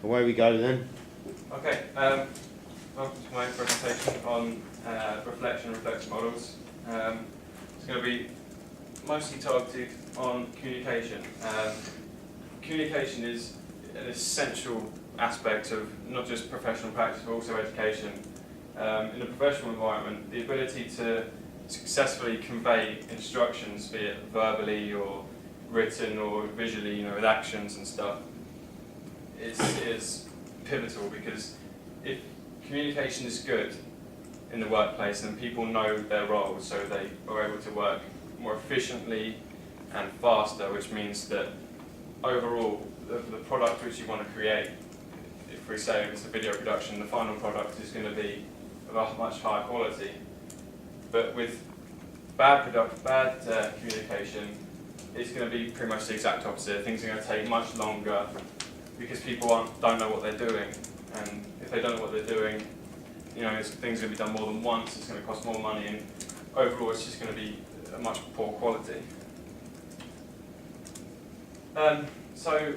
away we go then. Okay, welcome to my presentation on reflection models. It's going to be mostly targeted on communication. Communication is an essential aspect of not just professional practice but also education. In a professional environment, the ability to successfully convey instructions, be it verbally or written or visually, with actions and stuff, is pivotal, because if communication is good in the workplace, then people know their roles, so they are able to work more efficiently and faster, which means that overall the product which you want to create, if we say it's a video production, the final product is going to be of a much higher quality. But with bad communication, it's going to be pretty much the exact opposite. Things are going to take much longer because people don't know what they're doing, and if they don't know what they're doing, things are going to be done more than once. It's going to cost more money, and overall, it's just going to be a much poor quality. So,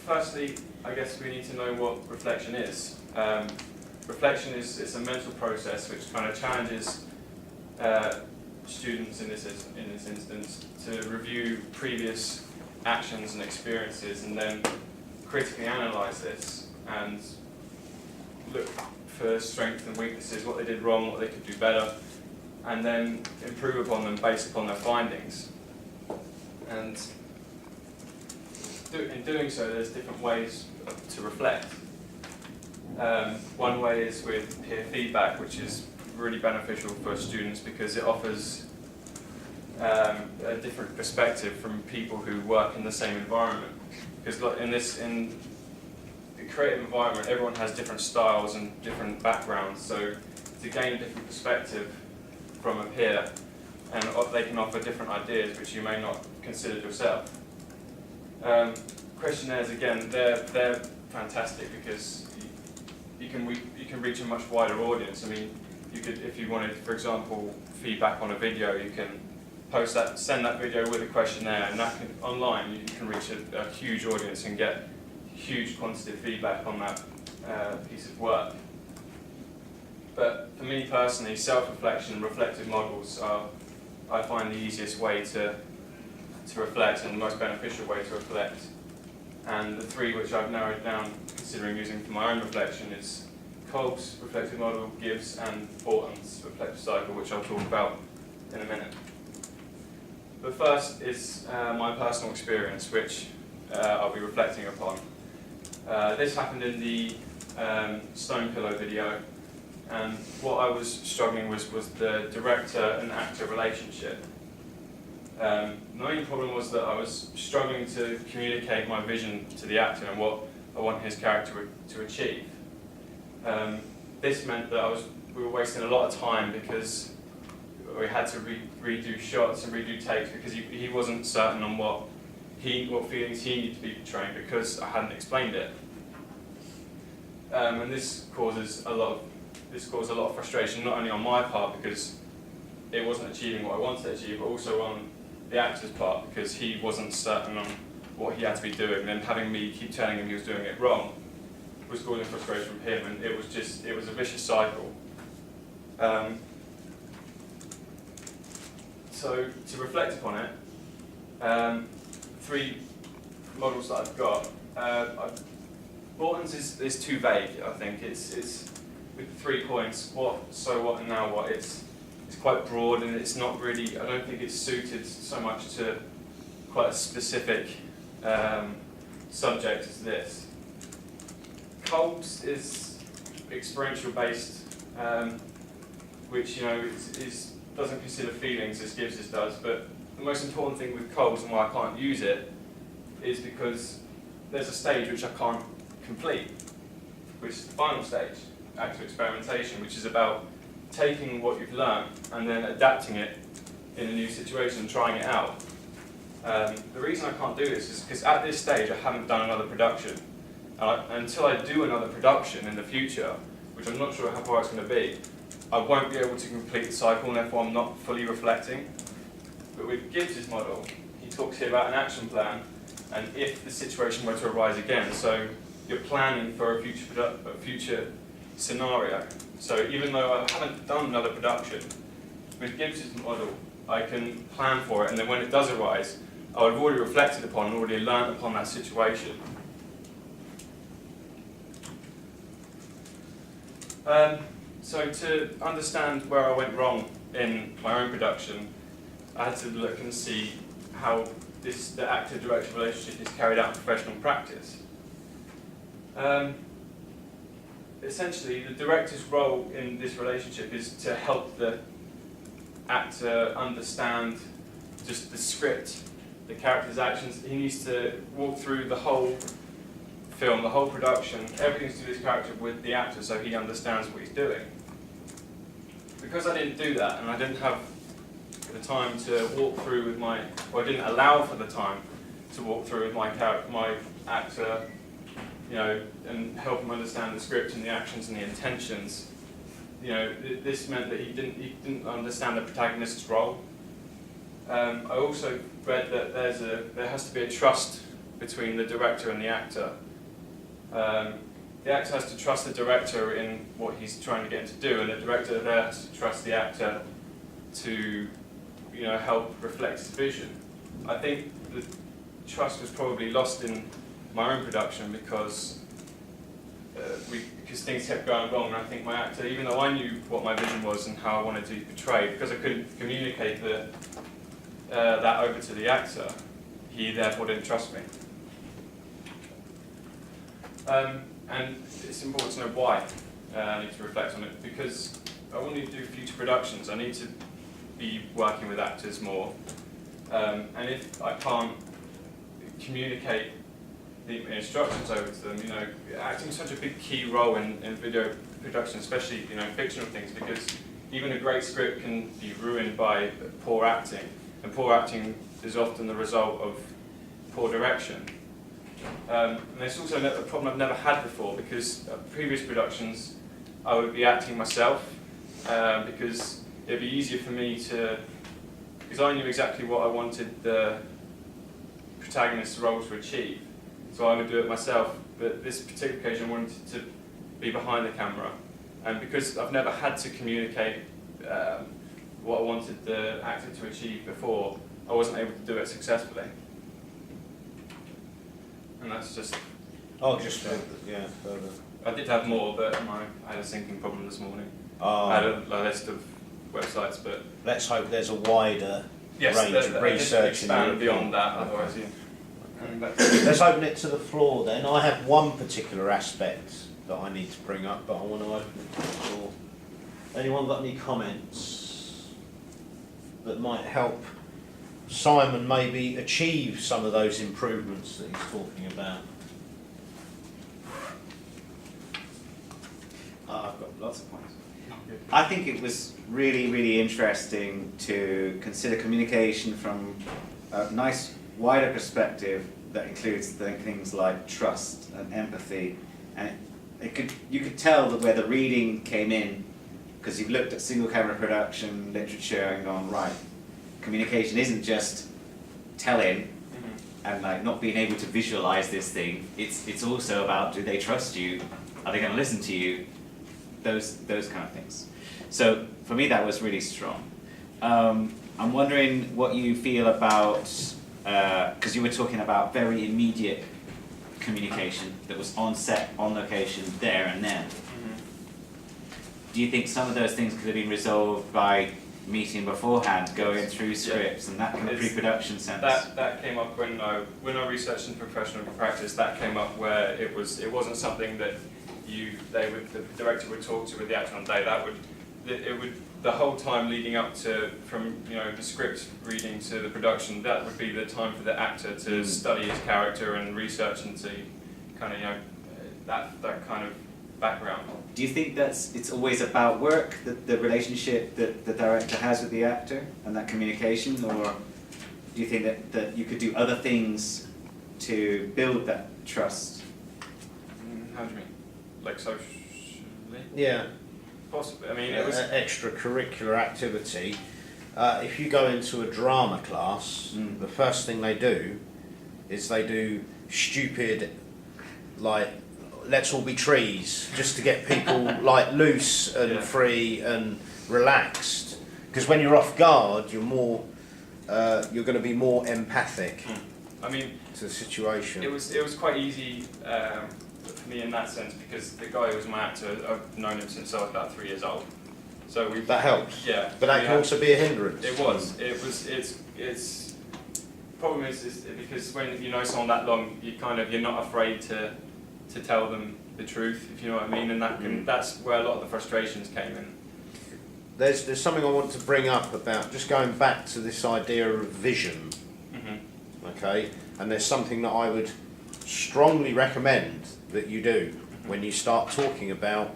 firstly, I guess we need to know what reflection is. Reflection is a mental process which kind of challenges students in this instance to review previous actions and experiences, and then critically analyse this and look for strengths and weaknesses, what they did wrong, what they could do better, and then improve upon them based upon their findings. And in doing so, there's different ways to reflect. One way is with peer feedback, which is really beneficial for students because it offers a different perspective from people who work in the same environment. Because in the creative environment, everyone has different styles and different backgrounds, so to gain a different perspective from a peer, and they can offer different ideas which you may not consider yourself. Questionnaires, again, they're fantastic because you can reach a much wider audience. I mean, you could, if you wanted, for example, feedback on a video, you can send that video with a questionnaire, and that online you can reach a huge audience and get huge quantitative feedback on that piece of work. But for me personally, self-reflection, reflective models are, I find, the easiest way to reflect and the most beneficial way to reflect. And the three which I've narrowed down, considering using for my own reflection, is Kolb's reflective model, Gibbs, and Borton's reflective cycle, which I'll talk about in a minute. But first is my personal experience, which I'll be reflecting upon. This happened in the Stone Pillow video, and what I was struggling with was the director and actor relationship. The main problem was that I was struggling to communicate my vision to the actor and what I want his character to achieve. This meant that we were wasting a lot of time because we had to redo shots and redo takes because he wasn't certain on what feelings he needed to be portraying because I hadn't explained it. And this caused a lot of frustration, not only on my part because it wasn't achieving what I wanted to achieve, but also on the actor's part because he wasn't certain on what he had to be doing, and then having me keep telling him he was doing it wrong was causing frustration from him, and it was a vicious cycle. So to reflect upon it, three models that I've got. Borton's is too vague. I think it's with 3 points: what, so what, and now what. It's quite broad, and it's not really. I don't think it's suited so much to quite a specific subject as this. Kolb's is experiential based, which doesn't consider feelings as Gibbs does. But the most important thing with Kolb's and why I can't use it is because there's a stage which I can't complete, which is the final stage, active experimentation, which is about taking what you've learned and then adapting it in a new situation and trying it out. The reason I can't do this is because at this stage I haven't done another production. Until I do another production in the future, which I'm not sure how far it's going to be, I won't be able to complete the cycle, and therefore I'm not fully reflecting. But with Gibbs' model, he talks here about an action plan, and if the situation were to arise again. So you're planning for a future scenario. So even though I haven't done another production, with Gibbs's model, I can plan for it, and then when it does arise, I would have already reflected upon and already learnt upon that situation. So to understand where I went wrong in my own production, I had to look and see how the actor-director relationship is carried out in professional practice. Essentially, the director's role in this relationship is to help the actor understand just the script, the character's actions. He needs to walk through the whole film, the whole production, everything to do with his character with the actor so he understands what he's doing. Because I didn't do that and I didn't have the time to walk through with my, or I didn't allow for the time to walk through with my actor, you know, and help him understand the script and the actions and the intentions. You know, this meant that he didn't understand the protagonist's role. I also read that there has to be a trust between the director and the actor. The actor has to trust the director in what he's trying to get him to do, and the director there has to trust the actor to, you know, help reflect his vision. I think the trust was probably lost in my own production because things kept going wrong, and I think my actor, even though I knew what my vision was and how I wanted to be portrayed, because I couldn't communicate that over to the actor, he therefore didn't trust me. And it's important to know why I need to reflect on it, because I want to do future productions. I need to be working with actors more, and if I can't communicate the instructions over to them, you know, acting is such a big key role in video production, especially, you know, fictional things, because even a great script can be ruined by poor acting, and poor acting is often the result of poor direction. And it's also a problem I've never had before, because previous productions I would be acting myself, because it'd be easier for me to, because I knew exactly what I wanted the protagonist's role to achieve, so I would do it myself. But this particular occasion I wanted to be behind the camera, and because I've never had to communicate what I wanted the actor to achieve before, I wasn't able to do it successfully. And that's just... Oh, just yeah, further. I did have more, but I had a syncing problem this morning. I had a list of websites, but... Let's hope there's a wider yes, range of research. Expand beyond that, otherwise, yeah. Let's open it to the floor then. I have one particular aspect that I need to bring up, but I want to open it to the floor. Anyone got any comments that might help Simon maybe achieve some of those improvements that he's talking about? I've got lots of points. I think it was really, really interesting to consider communication from a nice wider perspective that includes things like trust and empathy, and you could tell that where the reading came in, because you've looked at single camera production literature and gone, right, communication isn't just telling and like not being able to visualize this thing. It's also about, do they trust you? Are they going to listen to you? Those kind of things. So for me that was really strong. I'm wondering what you feel about, because you were talking about very immediate communication that was on set, on location, there and then. Do you think some of those things could have been resolved by meeting beforehand, going through scripts and that kind of pre-production sense? That came up when I researched in professional practice. That came up where it wasn't something that the director would talk to with the actor on day. The whole time leading up to, from the script reading to the production, that would be the time for the actor to study his character and research into kind of that kind of background. Do you think it's always about work, the relationship that the director has with the actor and that communication, or do you think that you could do other things to build that trust? How do you mean? Like socially? Yeah. Possibly. I mean, it was extracurricular activity. If you go into a drama class, the first thing they do is they do stupid, like let's all be trees, just to get people like loose and free and relaxed. Because when you're off guard, you're going to be more empathic. I mean, to the situation. It was quite easy for me in that sense, because the guy who was my actor, I've known him since I was about 3 years old. So that helps. Yeah. But that can also be a hindrance. It was. It's problem is because when you know someone that long, you're not afraid to tell them the truth, if you know what I mean, and that's where a lot of the frustrations came in. There's something I want to bring up about just going back to this idea of vision. Okay, and there's something that I would strongly recommend that you do when you start talking about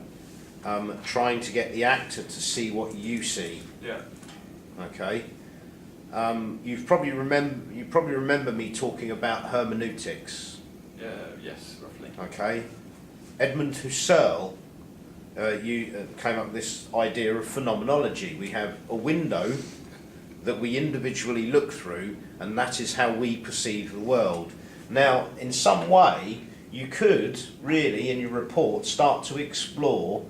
trying to get the actor to see what you see. Yeah. Okay. You probably remember me talking about hermeneutics. Yes, roughly. Okay. Edmund Husserl came up with this idea of phenomenology. We have a window that we individually look through, and that is how we perceive the world. Now, in some way, you could really, in your report, start to explore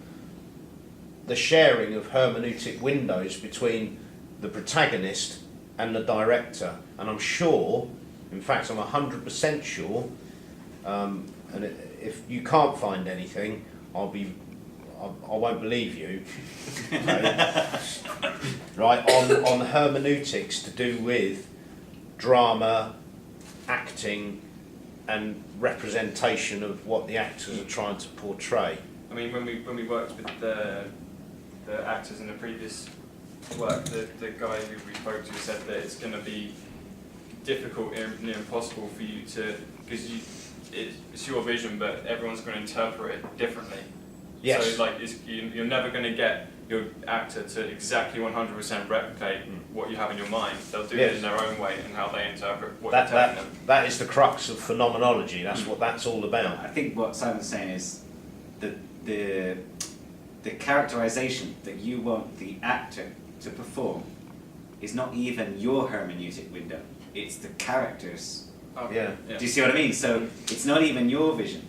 the sharing of hermeneutic windows between the protagonist and the director. And I'm sure, in fact, I'm 100% sure, if you can't find anything, I won't believe you. Right, on hermeneutics to do with drama, acting, and representation of what the actors are trying to portray. I mean, when we worked with the actors in the previous work, the guy who we spoke to said that it's going to be difficult and near impossible for you to, because it's your vision, but everyone's going to interpret it differently. Yes. So you're never going to get your actor to exactly 100% replicate what you have in your mind. They'll do it in their own way and how they interpret what you're telling them. That is the crux of phenomenology. That's what that's all about. I think what Simon's saying is that the characterization that you want the actor to perform is not even your hermeneutic window. It's the character's. Yeah. Do you see what I mean? So it's not even your vision.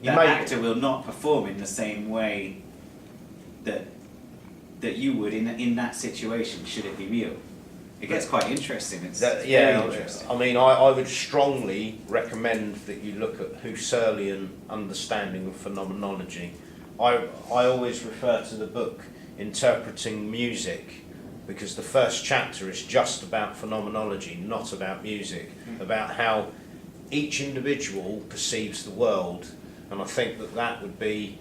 That actor will not perform in the same way that you would in that situation, should it be real. It gets quite interesting. It's very interesting. I mean, I would strongly recommend that you look at Husserlian understanding of phenomenology. I always refer to the book Interpreting Music, because the first chapter is just about phenomenology, not about music, about how each individual perceives the world. And I think that would be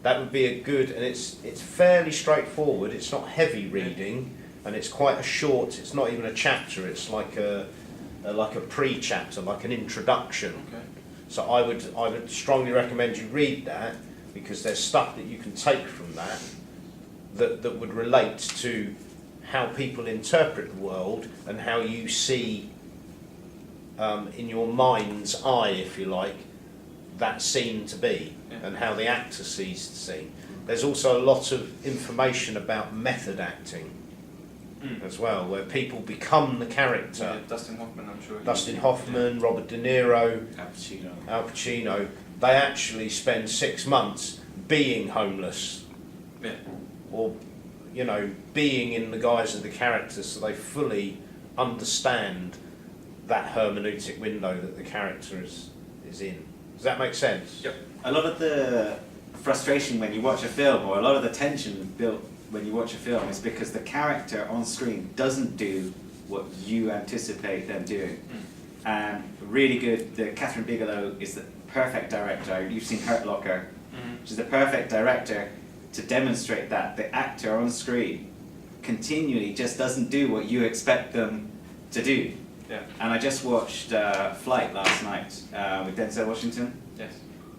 a good, and it's fairly straightforward. It's not heavy reading, and it's quite a short. It's not even a chapter. It's like a pre-chapter, like an introduction. Okay. So I would strongly recommend you read that, because there's stuff that you can take from that would relate to how people interpret the world and how you see in your mind's eye, if you like, that scene to be, and how the actor sees the scene. There's also a lot of information about method acting as well, where people become the character. Yeah, Dustin Hoffman, I'm sure. Dustin Hoffman, Robert De Niro, Al Pacino. They actually spend 6 months being homeless, or being in the guise of the character, so they fully understand that hermeneutic window that the character is in. Does that make sense? Yep. A lot of the frustration when you watch a film, or a lot of the tension built when you watch a film, is because the character on screen doesn't do what you anticipate them doing. And really good, Catherine Bigelow is the perfect director. You've seen Hurt Locker. She's the perfect director to demonstrate that the actor on screen continually just doesn't do what you expect them to do. Yeah. And I just watched Flight last night with Denzel Washington. Yes.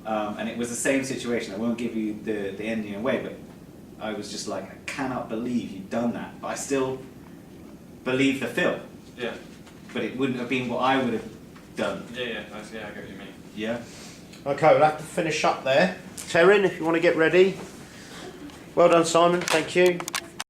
And it was the same situation. I won't give you the ending away, but I was just like, I cannot believe you've done that. But I still believe the film. Yeah. But it wouldn't have been what I would have done. Yeah, I get what you mean. Yeah. Okay, we'll have to finish up there. Terrin, if you want to get ready. Well done, Simon. Thank you.